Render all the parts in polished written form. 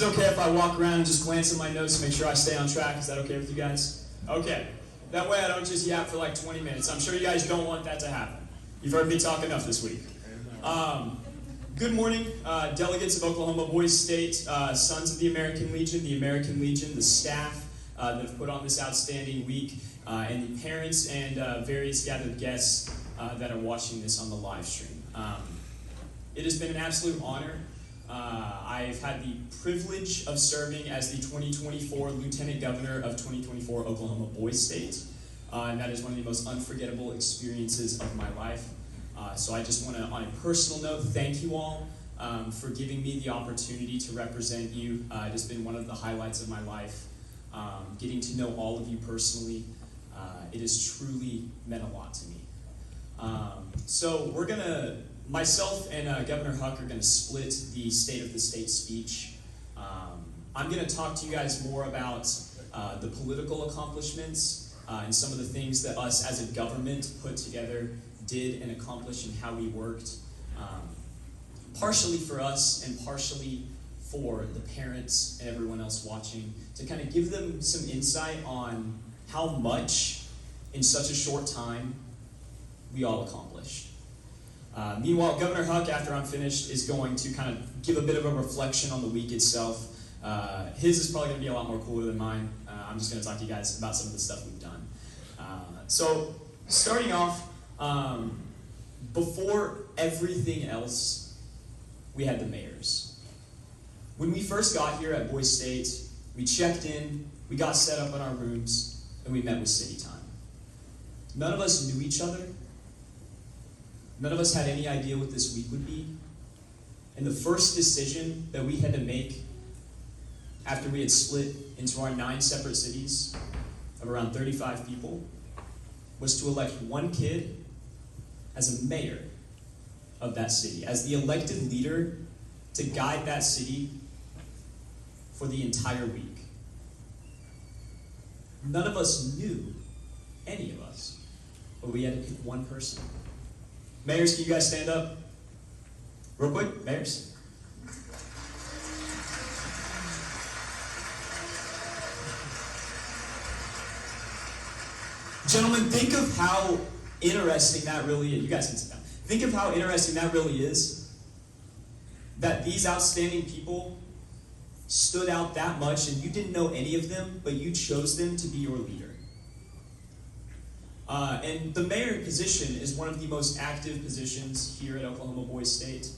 Is it okay if I walk around and just glance at my notes to make sure I stay on track? Is that okay with you guys? Okay. That way I don't just yap for like 20 minutes. I'm sure you guys don't want that to happen. You've heard me talk enough this week. Good morning, delegates of Oklahoma Boys State, Sons of the American Legion, the staff that have put on this outstanding week, and the parents and various gathered guests that are watching this on the live stream. It has been an absolute honor. I've had the privilege of serving as the 2024 Lieutenant Governor of 2024 Oklahoma Boys State, and that is one of the most unforgettable experiences of my life. So I just want to, on a personal note, thank you all for giving me the opportunity to represent you. It has been one of the highlights of my life. Getting to know all of you personally, it has truly meant a lot to me. So we're going to, myself and Governor Huck are going to split the State of the State speech. I'm going to talk to you guys more about the political accomplishments and some of the things that us as a government put together did and accomplished and how we worked, partially for us and partially for the parents and everyone else watching, to kind of give them some insight on how much in such a short time we all accomplished. Meanwhile, Governor Huck, after I'm finished, is going to kind of give a bit of a reflection on the week itself. His is probably going to be a lot more cooler than mine. I'm just going to talk to you guys about some of the stuff we've done. So, starting off, before everything else, we had the mayors. When we first got here at Boys State, we checked in, we got set up in our rooms, and we met with city time. None of us knew each other. None of us had any idea what this week would be. And the first decision that we had to make after we had split into our 9 separate cities of around 35 people was to elect one kid as a mayor of that city, as the elected leader to guide that city for the entire week. None of us knew, any of us, but we had to pick one person. Mayors, can you guys stand up? Real quick, mayors. Gentlemen, think of how interesting that really is. You guys can sit down. Think of how interesting that really is, that these outstanding people stood out that much and you didn't know any of them, but you chose them to be your leader. And the mayor position is one of the most active positions here at Oklahoma Boys State.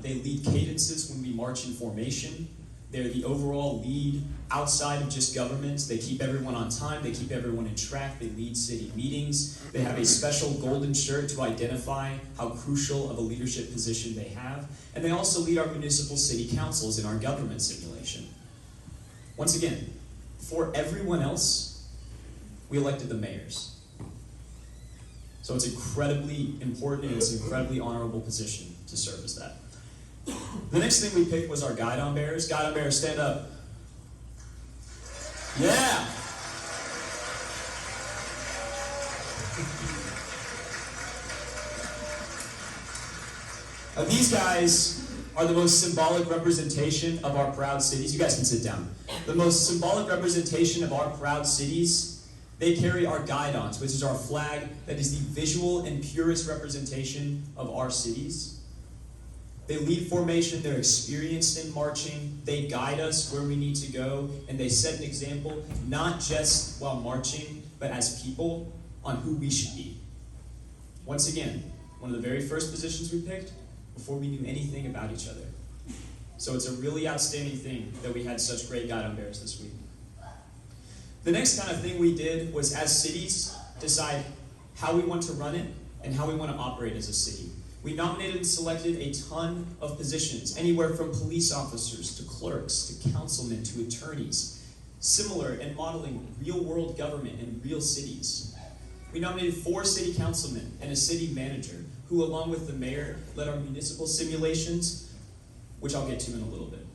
They lead cadences when we march in formation. They're the overall lead outside of just government. They keep everyone on time. They keep everyone in track. They lead city meetings. They have a special golden shirt to identify how crucial of a leadership position they have. And they also lead our municipal city councils in our government simulation. Once again, for everyone else, we elected the mayors. So it's incredibly important and it's an incredibly honorable position to serve as that. The next thing we picked was our guidon bearers. Guidon bearers, stand up. Yeah. These guys are the most symbolic representation of our proud cities. You guys can sit down. The most symbolic representation of our proud cities. They carry our guidons, which is our flag that is the visual and purest representation of our cities. They lead formation, they're experienced in marching, they guide us where we need to go, and they set an example, not just while marching, but as people, on who we should be. Once again, one of the very first positions we picked before we knew anything about each other. So it's a really outstanding thing that we had such great guidon bearers this week. The next kind of thing we did was, as cities, decide how we want to run it and how we want to operate as a city. We nominated and selected a ton of positions, anywhere from police officers to clerks to councilmen to attorneys, similar and modeling real-world government in real cities. We nominated 4 city councilmen and a city manager who, along with the mayor, led our municipal simulations, which I'll get to in a little bit.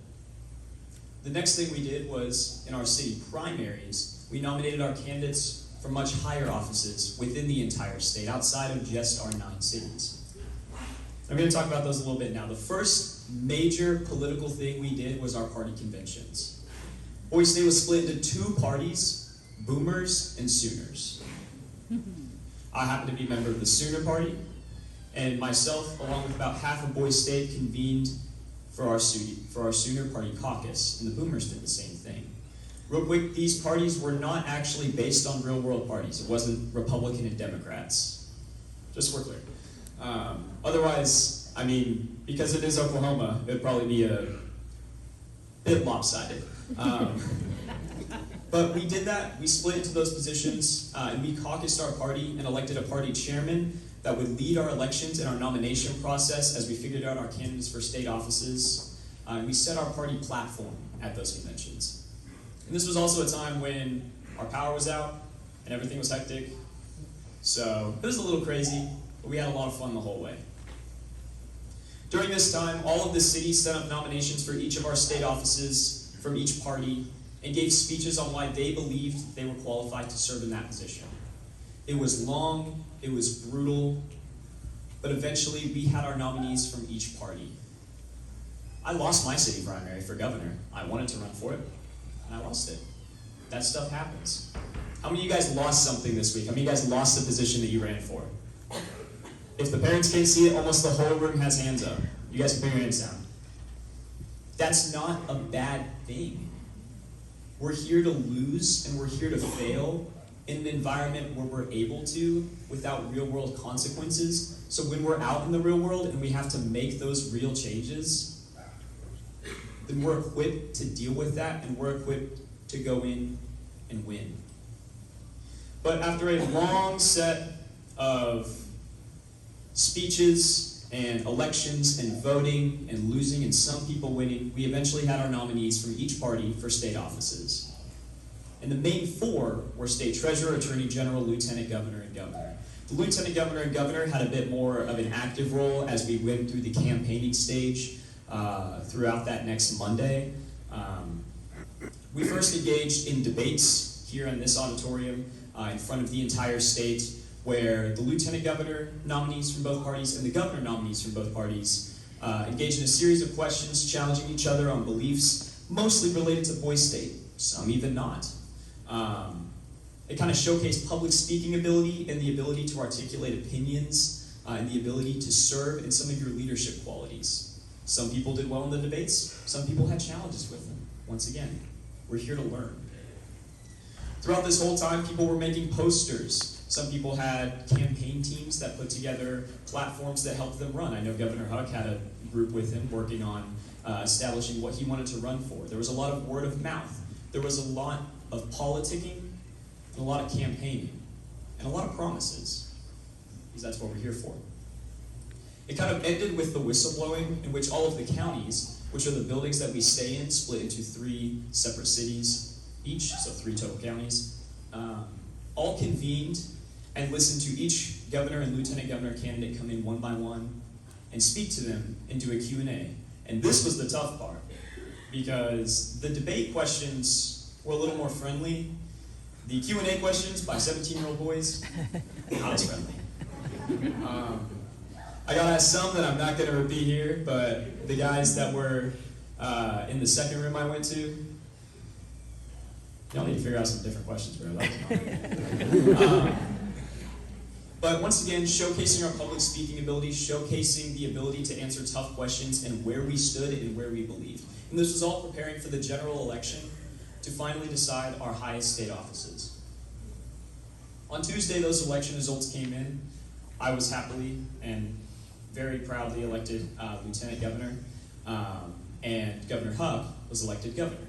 The next thing we did was, in our city primaries, we nominated our candidates for much higher offices within the entire state, outside of just our 9 cities. I'm going to talk about those a little bit now. The first major political thing we did was our party conventions. Boise State was split into two parties, Boomers and Sooners. I happen to be a member of the Sooner Party, and myself, along with about half of Boise State, convened for our Sooner Party caucus, and the Boomers did the same thing. Real quick, these parties were not actually based on real-world parties. It wasn't Republican and Democrats. Just so we're clear. Otherwise, I mean, because it is Oklahoma, it would probably be a bit lopsided. But we did that. We split into those positions, and we caucused our party and elected a party chairman that would lead our elections and our nomination process as we figured out our candidates for state offices. And we set our party platform at those conventions. And this was also a time when our power was out and everything was hectic. So it was a little crazy, but we had a lot of fun the whole way. During this time, all of the cities set up nominations for each of our state offices from each party and gave speeches on why they believed they were qualified to serve in that position. It was long, it was brutal, but eventually we had our nominees from each party. I lost my city primary for governor. I wanted to run for it, and I lost it. That stuff happens. How many of you guys lost something this week? How many of you guys lost the position that you ran for? If the parents can't see it, almost the whole room has hands up. You guys can put your hands down. That's not a bad thing. We're here to lose and we're here to fail in an environment where we're able to without real world consequences. So when we're out in the real world and we have to make those real changes, then we're equipped to deal with that and we're equipped to go in and win. But after a long set of speeches and elections and voting and losing and some people winning, we eventually had our nominees from each party for state offices. And the main four were state treasurer, attorney general, lieutenant governor, and governor. The lieutenant governor and governor had a bit more of an active role as we went through the campaigning stage throughout that next Monday. We first engaged in debates here in this auditorium in front of the entire state, where the lieutenant governor nominees from both parties and the governor nominees from both parties engaged in a series of questions challenging each other on beliefs mostly related to Boise State, some even not. It kind of showcased public speaking ability and the ability to articulate opinions and the ability to serve in some of your leadership qualities. Some people did well in the debates, some people had challenges with them. Once again, we're here to learn. Throughout this whole time, people were making posters. Some people had campaign teams that put together platforms that helped them run. I know Governor Huck had a group with him working on establishing what he wanted to run for. There was a lot of word of mouth. There was a lot of politicking and a lot of campaigning and a lot of promises, because that's what we're here for. It kind of ended with the whistleblowing, in which all of the counties, which are the buildings that we stay in, split into 3 separate cities each, so 3 total counties, all convened and listened to each governor and lieutenant governor candidate come in one by one and speak to them and do a Q&A. And this was the tough part, because the debate questions were a little more friendly. The Q&A questions by 17-year-old boys, not as friendly. I gotta ask some that I'm not gonna repeat here, but the guys that were in the second room I went to, y'all need to figure out some different questions for that. But once again, showcasing our public speaking ability, showcasing the ability to answer tough questions and where we stood and where we believed. And this was all preparing for the general election to finally decide our highest state offices. On Tuesday, those election results came in. I was happily and very proudly elected lieutenant governor, and Governor Huck was elected governor.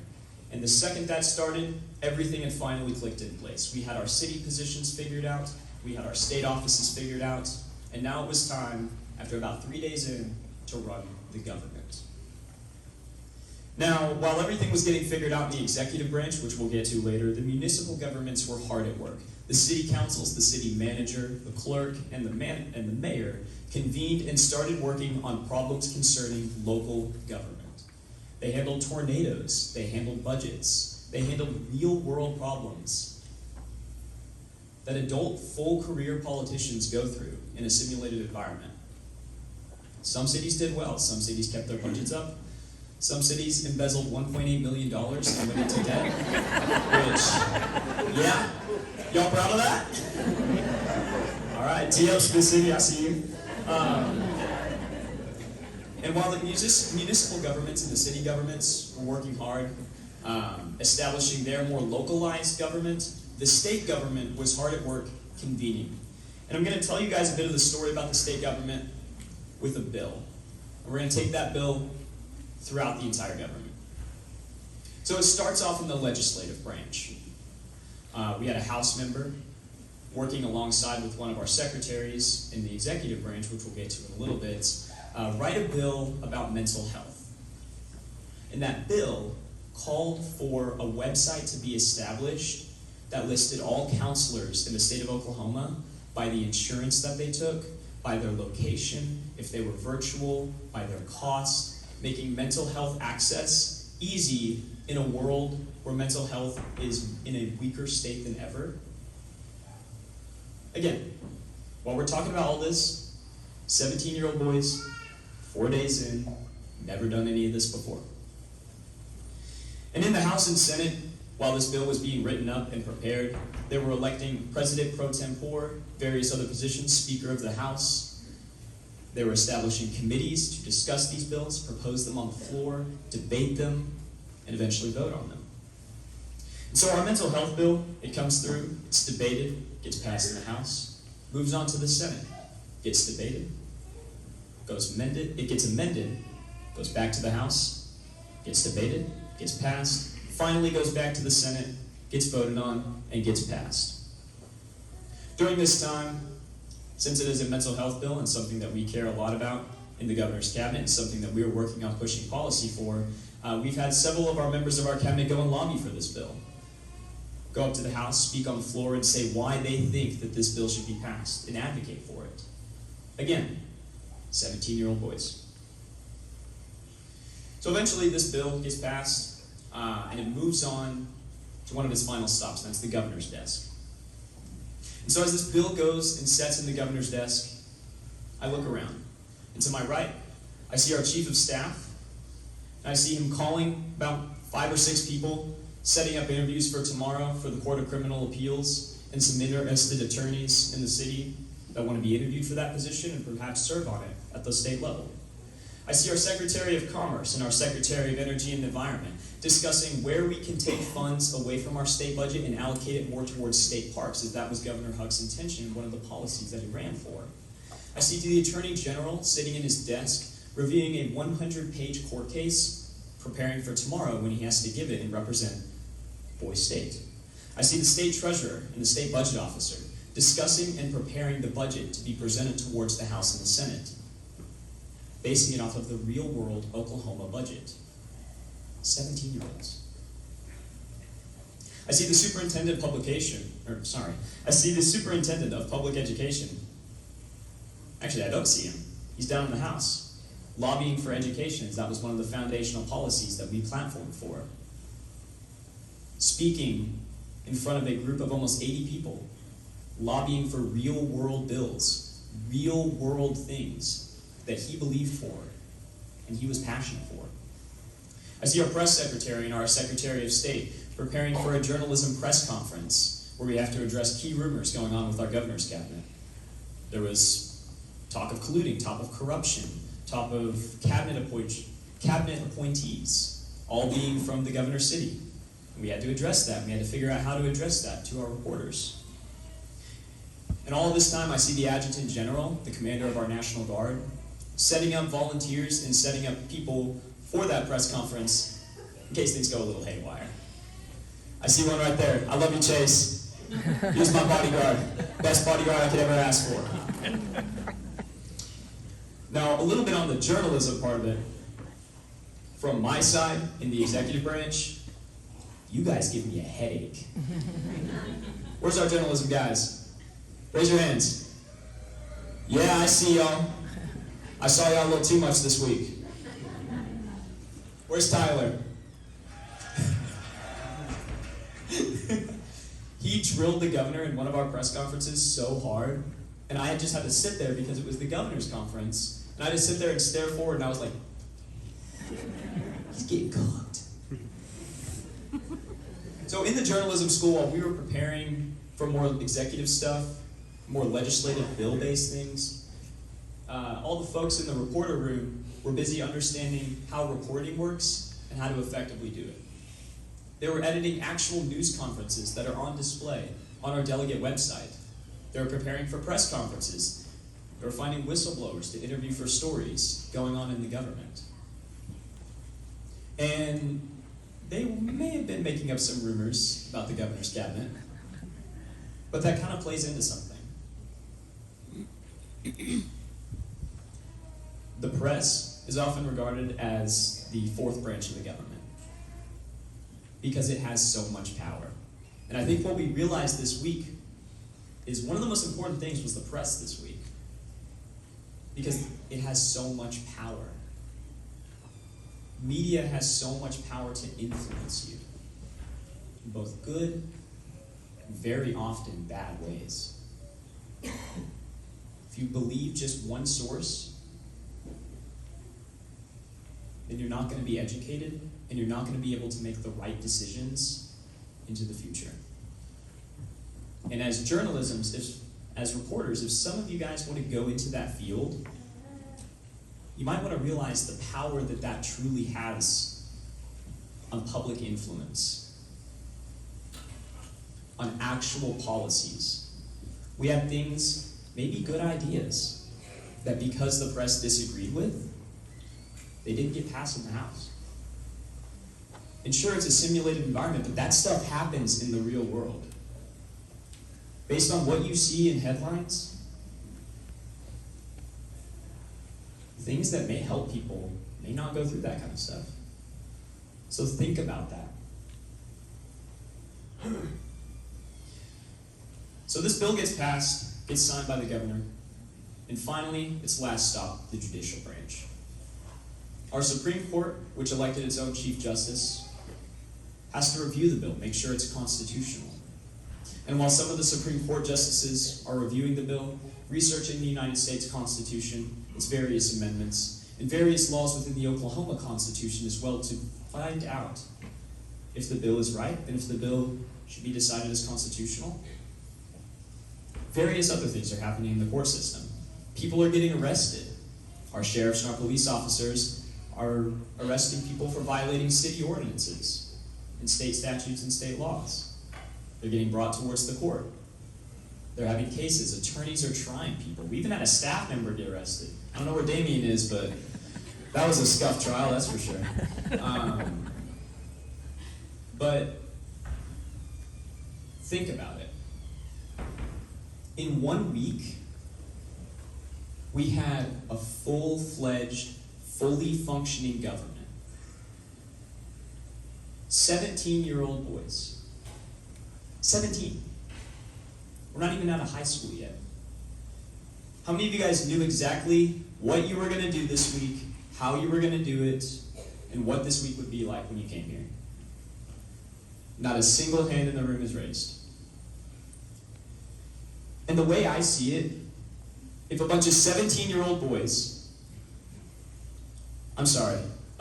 And the second that started, everything had finally clicked in place. We had our city positions figured out, we had our state offices figured out, and now it was time, after about 3 days in, to run the government. Now, while everything was getting figured out in the executive branch, which we'll get to later, the municipal governments were hard at work. The city councils, the city manager, the clerk, and the mayor convened and started working on problems concerning local government. They handled tornadoes, they handled budgets, they handled real-world problems that adult, full-career politicians go through in a simulated environment. Some cities did well. Some cities kept their budgets up. Some cities embezzled $1.8 million and went into debt, which, yeah, y'all proud of that? All right, TL Smith City, I see you. And while the municipal governments and the city governments were working hard, establishing their more localized government, the state government was hard at work convening. And I'm going to tell you guys a bit of the story about the state government with a bill. And we're going to take that bill throughout the entire government. So it starts off in the legislative branch. We had a House member working alongside with one of our secretaries in the executive branch, which we'll get to in a little bit, write a bill about mental health. And that bill called for a website to be established that listed all counselors in the state of Oklahoma by the insurance that they took, by their location, if they were virtual, by their cost, making mental health access easy in a world where mental health is in a weaker state than ever. Again, while we're talking about all this, 17-year-old boys, 4 days in, never done any of this before. And in the House and Senate, while this bill was being written up and prepared, they were electing President pro tempore, various other positions, Speaker of the House. They were establishing committees to discuss these bills, propose them on the floor, debate them, and eventually vote on them. And so our mental health bill, it comes through, it's debated, gets passed in the House, moves on to the Senate, gets debated, gets amended, goes back to the House, gets debated, gets passed, finally goes back to the Senate, gets voted on, and gets passed. During this time, since it is a mental health bill and something that we care a lot about in the governor's cabinet and something that we are working on pushing policy for, we've had several of our members of our cabinet go and lobby for this bill. Go up to the House, speak on the floor, and say why they think that this bill should be passed and advocate for it. Again, 17-year-old boys. So eventually this bill gets passed, and it moves on to one of its final stops, and that's the governor's desk. And so as this bill goes and sets in the governor's desk, I look around. And to my right, I see our chief of staff, and I see him calling about 5 or 6 people, setting up interviews for tomorrow for the Court of Criminal Appeals and some interested attorneys in the city that want to be interviewed for that position and perhaps serve on it at the state level. I see our Secretary of Commerce and our Secretary of Energy and Environment discussing where we can take funds away from our state budget and allocate it more towards state parks, as that was Governor Huck's intention and one of the policies that he ran for. I see the Attorney General sitting in his desk reviewing a 100-page court case, preparing for tomorrow when he has to give it and represent Boise State. I see the State Treasurer and the State Budget Officer discussing and preparing the budget to be presented towards the House and the Senate, basing it off of the real-world Oklahoma budget. 17-year-olds. I see the superintendent of public education. Actually, I don't see him. He's down in the House, lobbying for education, as that was one of the foundational policies that we platformed for. Speaking in front of a group of almost 80 people, lobbying for real-world bills, real-world things that he believed for and he was passionate for. I see our press secretary and our Secretary of State preparing for a journalism press conference where we have to address key rumors going on with our governor's cabinet. There was talk of colluding, talk of corruption, talk of cabinet appointees, all being from the governor's city. And we had to address that. We had to figure out how to address that to our reporters. And all of this time, I see the Adjutant General, the commander of our National Guard, setting up volunteers and setting up people for that press conference in case things go a little haywire. I see one right there. I love you, Chase. He's my bodyguard. Best bodyguard I could ever ask for. Now, a little bit on the journalism part of it. From my side, in the executive branch, you guys give me a headache. Where's our journalism guys? Raise your hands. Yeah, I see y'all. I saw y'all a little too much this week. Where's Tyler? He drilled the governor in one of our press conferences so hard, and I just had to sit there because it was the governor's conference, And I just sit there and stare forward, and I was like, he's getting cooked. So in the journalism school, while we were preparing for more executive stuff, more legislative bill-based things, all the folks in the reporter room were busy understanding how reporting works and how to effectively do it. They were editing actual news conferences that are on display on our delegate website. They were preparing for press conferences. They were finding whistleblowers to interview for stories going on in the government. And they may have been making up some rumors about the governor's cabinet, but that kind of plays into something. The press is often regarded as the fourth branch of the government because it has so much power. And I think what we realized this week is one of the most important things was the press this week, because it has so much power. Media has so much power to influence you in both good and very often bad ways. If you believe just one source, then you're not going to be educated and you're not going to be able to make the right decisions into the future. And as as reporters, if some of you guys want to go into that field, you might want to realize the power that that truly has on public influence, on actual policies. We have things, maybe good ideas, that because the press disagreed with, they didn't get passed in the House. And sure, it's a simulated environment, but that stuff happens in the real world. Based on what you see in headlines, things that may help people may not go through that kind of stuff. So think about that. So this bill gets passed, gets signed by the governor, and finally, its last stop, the judicial branch. Our Supreme Court, which elected its own Chief Justice, has to review the bill, make sure it's constitutional. And while some of the Supreme Court justices are reviewing the bill, researching the United States Constitution, its various amendments, and various laws within the Oklahoma Constitution as well, to find out if the bill is right and if the bill should be decided as constitutional. Various other things are happening in the court system. People are getting arrested. Our sheriffs and our police officers are arresting people for violating city ordinances and state statutes and state laws. They're getting brought towards the court. They're having cases. Attorneys are trying people. We even had a staff member get arrested. I don't know where Damien is, but that was a scuff trial, that's for sure. But think about it. In 1 week, we had a full-fledged, fully functioning government. 17-year-old boys. 17. We're not even out of high school yet. How many of you guys knew exactly what you were going to do this week, how you were going to do it, and what this week would be like when you came here? Not a single hand in the room is raised. And the way I see it, if a bunch of 17-year-old boys, a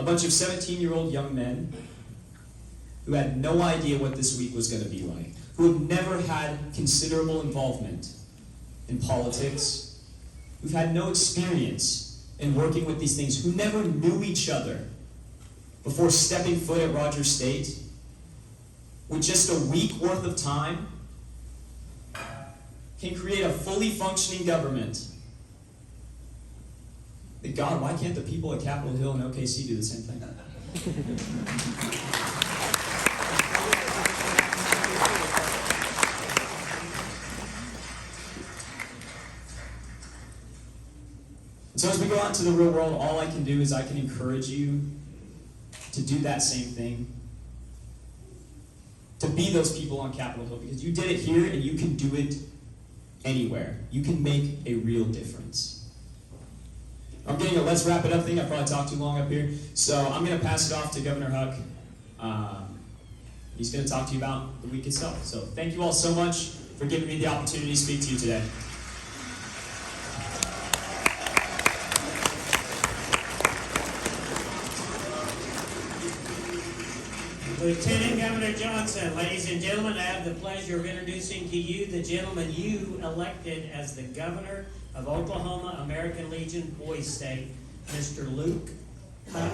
bunch of 17-year-old young men who had no idea what this week was going to be like, who have never had considerable involvement in politics, who've had no experience in working with these things, who never knew each other before stepping foot at Rogers State, with just a week worth of time, can create a fully functioning government. God, why can't the people at Capitol Hill and OKC do the same thing? So as we go out into the real world, all I can do is I can encourage you to do that same thing. To be those people on Capitol Hill, because you did it here and you can do it anywhere. You can make a real difference. I'm getting a let's wrap it up thing. I probably talked too long up here. So I'm going to pass it off to Governor Huck. He's going to talk to you about the week itself. So thank you all so much for giving me the opportunity to speak to you today. Lieutenant Governor Johnson, ladies and gentlemen, I have the pleasure of introducing to you the gentleman you elected as the Governor of Oklahoma American Legion Boys State, Mr. Luke Hutt.